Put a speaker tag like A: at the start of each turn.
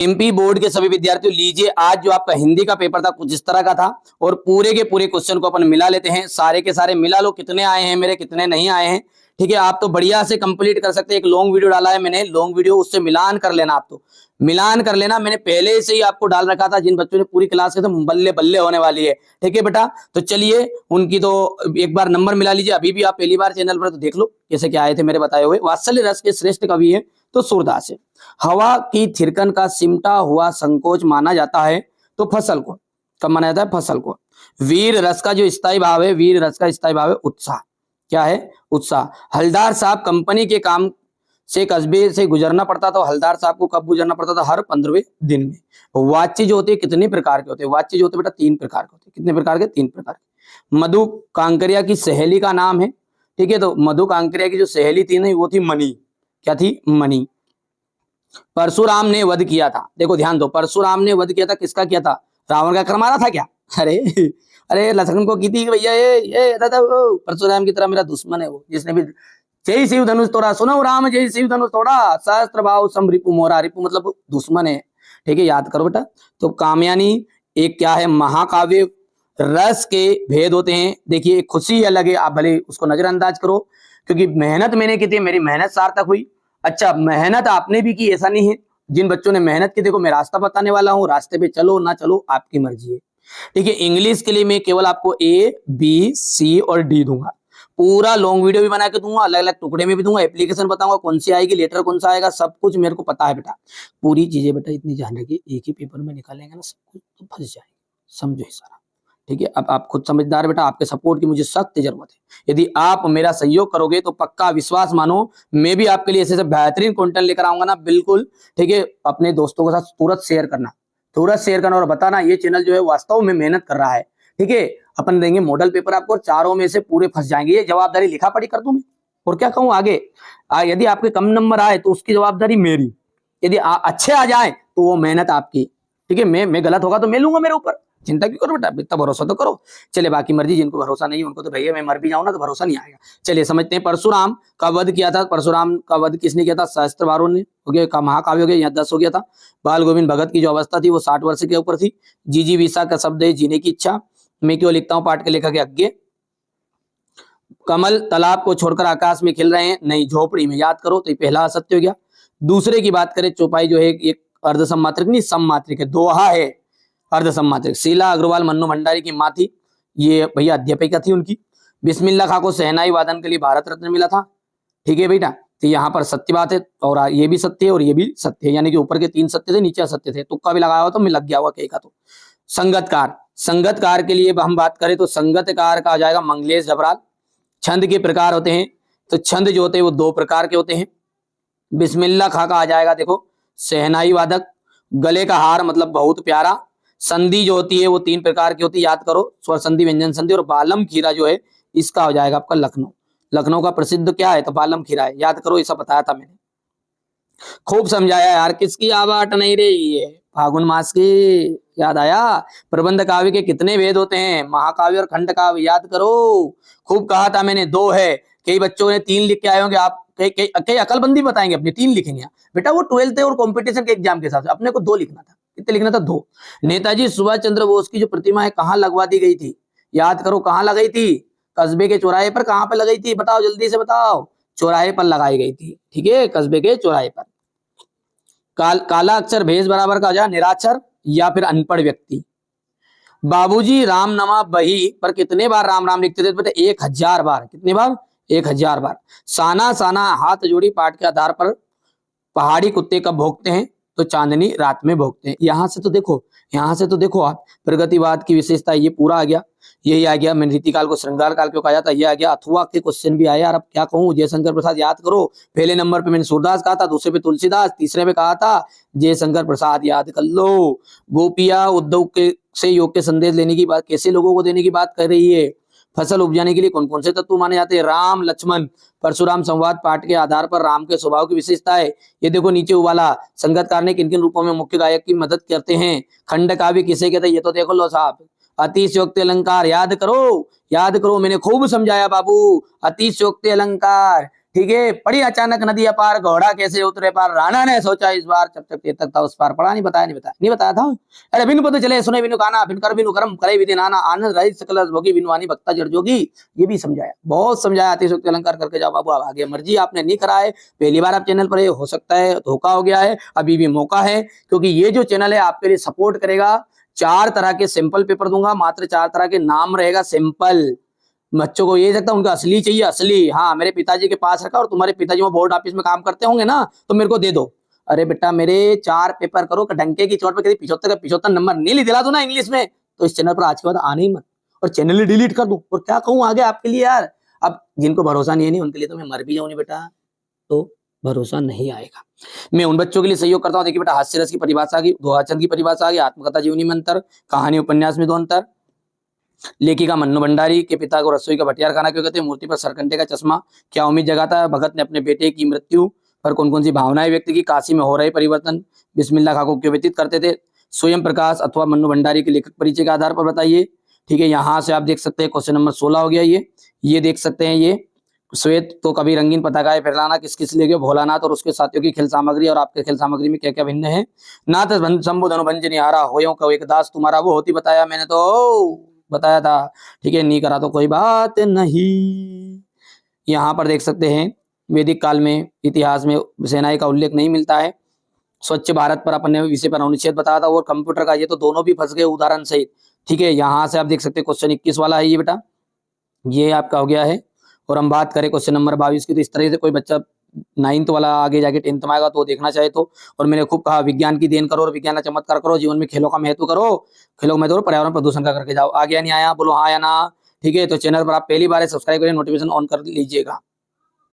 A: MP board के सभी विद्यार्थियों लीजिए, आज जो आपका हिंदी का पेपर था कुछ इस तरह का था और पूरे के पूरे क्वेश्चन को अपन मिला लेते हैं। सारे के सारे मिला लो, कितने आए हैं मेरे, कितने नहीं आए हैं। ठीक है, आप तो बढ़िया से कंप्लीट कर सकते हैं। एक लॉन्ग वीडियो डाला है मैंने, लॉन्ग वीडियो, उससे मिलान कर लेना। आप तो मिलान कर लेना, मैंने पहले से ही आपको डाल रखा था। जिन बच्चों ने पूरी क्लास के तो बल्ले बल्ले होने वाली है। ठीक है बेटा, तो चलिए उनकी तो एक बार नंबर मिला लीजिए। अभी भी आप पहली बार चैनल पर तो देख लो कैसे क्या आए थे मेरे बताए हुए। वात्सल्य रस के श्रेष्ठ कवि है तो सूरदास है। हवा की थिरकन का सिमटा हुआ संकोच माना जाता है तो फसल को कब माना जाता है? फसल को। वीर रस का जो स्थायी भाव है, वीर रस का स्थायी भाव है उत्साह। क्या है? उत्साह। हलदार साहब कंपनी के काम से कस्बे से गुजरना पड़ता, तो हलदार साहब को कब गुजरना पड़ता था? हर 15वें दिन में। वाच्य जो होते हैं कितने प्रकार के होते हैं? वाच्य जो होते हैं बेटा 3 प्रकार के होते हैं। कितने प्रकार के? 3 प्रकार के। मधु कांकरिया की सहेली का नाम है। ठीक है, तो मधु कांकरिया की जो सहेली थी ना वो थी मणि। क्या थी? मणि। परशुराम ने वध किया था। देखो ध्यान दो, परशुराम ने वध किया था, किसका किया था? रावण का। कर मारा था क्या? अरे अरे लक्ष्मण को की थी भैया, ये दादा परशुराम की तरह मेरा दुश्मन है वो, जिसने भी जय शिव धनुष तोड़ा। सुनो राम जय शिव धनुष तोड़ा, सहस्त्र भाव सम रिपु मोरा। रिपु मतलब दुश्मन है। ठीक है, याद करो बेटा। तो कामयानी एक क्या है? महाकाव्य। रस के भेद होते हैं। देखिए खुशी अलग है, आप भले उसको नजरअंदाज करो क्योंकि मेहनत मैंने की थी, मेरी मेहनत सार्थक हुई। अच्छा, मेहनत आपने भी की, ऐसा नहीं है। जिन बच्चों ने मेहनत की, देखो मैं रास्ता बताने वाला हूँ, रास्ते पे चलो ना चलो आपकी मर्जी है। ठीक है, इंग्लिश के लिए मैं केवल आपको ए बी सी और डी दूंगा। पूरा लॉन्ग वीडियो भी बना के दूंगा, अलग अलग टुकड़े में भी दूंगा, एप्लीकेशन बताऊंगा कौन सी आएगी, लेटर कौन सा आएगा, सब कुछ मेरे को पता है बेटा। पूरी चीजें बेटा इतनी ध्यान रखिए, एक ही पेपर में निकालेंगे ना सब कुछ तो फंस जाएंगे। समझो ये सारा। ठीक है, अब आप खुद समझदार बेटा, आपके सपोर्ट की मुझे सख्त जरूरत है। यदि आप मेरा सहयोग करोगे तो पक्का विश्वास मानो, मैं भी आपके लिए ऐसे बेहतरीन कंटेंट लेकर आऊंगा ना, बिल्कुल। ठीक है, अपने दोस्तों के साथ तुरंत शेयर करना, तुरंत शेयर करना और बताना ये चैनल जो है वास्तव में मेहनत कर रहा है। ठीक है, अपन देंगे मॉडल पेपर आपको, चारों में से पूरे फंस जाएंगे। ये जवाबदारी लिखा पढ़ी कर दूं मैं, और क्या कहूं आगे। यदि आपके कम नंबर आए तो उसकी जवाबदारी मेरी, यदि अच्छे आ जाए तो वो मेहनत आपकी। ठीक है, मैं गलत होगा तो मैं लूंगा मेरे ऊपर, चिंता क्यों करो बेटा, इतना भरोसा तो करो। चलिए बाकी मर्जी, जिनको भरोसा नहीं उनको तो भैया मैं मर भी जाऊं ना तो भरोसा नहीं आएगा। चलिए समझते हैं, परशुराम का वध किया था। परशुराम का वध किसने किया था? सहस्त्रबारों ने। हो गया, महाकाव्य हो गया, यहाँ 10 हो गया था। बाल गोविंद भगत की जो अवस्था थी वो 60 वर्ष के ऊपर थी। जी विसा का शब्द है जीने की इच्छा। मैं क्यों लिखता हूँ पाठ के लेखक के आगे। कमल तालाब को छोड़कर आकाश में खिल रहे हैं, नहीं झोपड़ी में। याद करो, तो पहला असत्य हो गया। दूसरे की बात करें, चौपाई जो है एक अर्ध सम्मात्रिक नहीं सम्मात्रिक है, दोहा है अर्ध सम्मात्रिक। शीला अग्रवाल मन्नू भंडारी की माँ थी, ये भैया अध्यापिका थी उनकी। बिस्मिल्लाह खां को शहनाई वादन के लिए भारत रत्न मिला था। ठीक है बेटा, तो यहाँ पर सत्य बात है, और ये भी सत्य है और ये भी सत्य है, यानी कि ऊपर के 3 सत्य थे, नीचे असत्य थे। तुक्का भी लगाया हुआ तो मैं लग गया हुआ कहीं का। तो संगतकार, संगतकार के लिए हम बात करें तो संगतकार का आ जाएगा मंगलेश डबराल। छंद के प्रकार होते हैं, तो छंद जो होते हैं वो 2 प्रकार के होते हैं। बिस्मिल्लाह खां का आ जाएगा देखो शहनाई वादक। गले का हार मतलब बहुत प्यारा। संधि जो होती है वो 3 प्रकार की होती है, याद करो, स्वर संधि, व्यंजन संधि। और बालम खीरा जो है इसका हो जाएगा आपका लखनऊ। लखनऊ का प्रसिद्ध क्या है? तो बालम खीरा है, याद करो, ऐसा बताया था मैंने। खूब समझाया यार, किसकी आवाट नहीं रही है? फागुन मास की। याद आया? प्रबंध काव्य के कितने भेद होते हैं? महाकाव्य और खंड काव्य। याद करो, खूब कहा था मैंने 2 है। कई बच्चों ने 3 लिख के आए होंगे, आप कई अकलबंदी बताएंगे अपनी 3 लिखेंगे बेटा। वो 12th और कॉम्पिटिशन के एग्जाम के हिसाब से अपने को 2 लिखना था। कितने लिखना था? 2। नेताजी सुभाष चंद्र बोस की जो प्रतिमा है कहाँ लगवा दी गई थी? याद करो, कहाँ लगाई थी? कस्बे के चौराहे पर। कहाँ पर लगाई थी बताओ, जल्दी से बताओ। चौराहे पर लगाई गई थी। ठीक है, कस्बे के चौराहे पर। काला अक्षर भेष बराबर का जा निराक्षर या फिर अनपढ़ व्यक्ति। बाबूजी राम नमा बही पर कितने बार राम राम लिखते थे बेटा? 1000 बार। कितने बार? 1000 बार। साना साना हाथ जोड़ी पाठ के आधार पर पहाड़ी कुत्ते कब भौंकते हैं? तो चांदनी रात में भौंकते हैं। यहां से तो देखो, यहां से तो देखो आप, प्रगतिवाद की विशेषता ये पूरा आ गया, यही आ गया। मैंने रीतिकाल को श्रृंगार काल क्यों कहा जाता है, ये आ गया। अथवा के क्वेश्चन भी आया। अब क्या कहूँ, जयशंकर प्रसाद। याद करो, पहले नंबर पे मैंने सूरदास कहा था, दूसरे पे तुलसीदास, तीसरे पे कहा था जयशंकर प्रसाद। याद कर लो। गोपिया उद्धव के से योग के संदेश लेने की बात, कैसे लोगों को देने की बात कर रही है। फसल उपजाने के लिए कौन कौन से तत्व माने जाते हैं? राम लक्ष्मण परशुराम संवाद पाठ के आधार पर राम के स्वभाव की विशेषता है। ये देखो नीचे उबाला, संगतकार ने किन किन रूपों में मुख्य गायक की मदद करते हैं? खंड काव्य किसे कहते हैं? ये तो देखो लो साहब, अतिशयोक्ति अलंकार। याद करो, याद करो, मैंने खूब समझाया बाबू। अतिशयोक्ति अलंकार, ठीक है। पड़ी अचानक नदी अपार, घोड़ा कैसे उतरे पार, राणा ने सोचा इस बार, जब तक तक था उस पार। पढ़ा नहीं बताया, नहीं बताया था। अरे बिनु पद चले सुने बिनु काना, बिन कर बिनु कर्म करे विधि नाना, आनंद रहित सकल भोगी बिनु वाणी भक्ता जड़ जोगी। ये भी समझाया, बहुत समझाया। अतिशयोक्ति अलंकार करके जाओ बाबू, अब आगे मर्जी, आपने नहीं करा है, पहली बार आप चैनल पर, हो सकता है धोखा हो गया है, अभी भी मौका है, क्योंकि ये जो चैनल है आपके लिए सपोर्ट करेगा। 4 तरह के सिंपल पेपर दूंगा, मात्र 4 तरह के नाम रहेगा सिंपल। बच्चों को ये लगता है उनका असली चाहिए, असली, हाँ मेरे पिताजी के पास रखा, और तुम्हारे पिताजी वो बोर्ड ऑफिस में काम करते होंगे ना, तो मेरे को दे दो। अरे बेटा मेरे 4 पेपर करो, डंके की चोट पे कभी 75 नंबर नहीं दिला दो ना इंग्लिश में, तो इस चैनल पर आज के बाद आने ही मत, और चैनल ही डिलीट कर दूं, और क्या कहूं आगे आपके लिए यार। अब जिनको भरोसा नहीं है, नहीं, उनके लिए तो मैं मर भी जाऊं नहीं बेटा, तो भरोसा नहीं आएगा। मैं उन बच्चों के लिए सहयोग करता हूं। देखिए बेटा, हास्य रस की परिभाषा आ गई, ध्रुवचंद की परिभाषा आ गई, आत्मकथा जीवनी में अंतर, कहानी उपन्यास में 2 अंतर, लेखिका मन्नू भंडारी के पिता को रसोई का भटियार खाना क्यों कहते हैं, मूर्ति पर सरकंडे का चश्मा क्या उम्मीद जगाता है, भगत ने अपने बेटे की मृत्यु पर कौन कौन सी भावनाएं व्यक्त की, काशी में हो रहे परिवर्तन बिस्मिल्लाह खां को क्यों व्यतीत करते थे, स्वयं प्रकाश अथवा मन्नू भंडारी के लेखक परिचय के आधार पर बताइए। ठीक है, यहाँ से आप देख सकते हैं क्वेश्चन नंबर 16 हो गया ये देख सकते हैं। ये श्वेत तो कभी रंगीन पताकाएं फहराना किस किस लिए, भोलानाथ और उसके साथियों की खेल सामग्री और आपके खेल सामग्री में क्या क्या भिन्न है। नाथ शंभु धनुभंज निहारा होयों का एक दास तुम्हारा, वो होती बताया मैंने तो बताया था। ठीक है, नहीं करा तो कोई बात नहीं। यहाँ पर देख सकते हैं वैदिक काल में इतिहास में सेनाई का उल्लेख नहीं मिलता है। स्वच्छ भारत पर अपने विषय पर अनुच्छेद बताया था, और कंप्यूटर का, ये तो दोनों भी फंस गए उदाहरण सहित। ठीक है, यहाँ से आप देख सकते हैं क्वेश्चन 21 वाला है ये बेटा, ये आपका हो गया है। और हम बात करें क्वेश्चन नंबर 22 की, तो इस तरह से कोई बच्चा 9th वाला आगे जाके 10th में आएगा तो देखना चाहे तो। और मैंने खूब कहा विज्ञान की देन करो और विज्ञान का चमत्कार करो, जीवन में खेलों का महत्व करो, खेलों का महत्व, पर्यावरण प्रदूषण का करके जाओ। आ गया नहीं आया बोलो हाँ या ना। ठीक है, तो चैनल पर आप पहली बार सब्सक्राइब करें, नोटिफिकेशन ऑन कर लीजिएगा।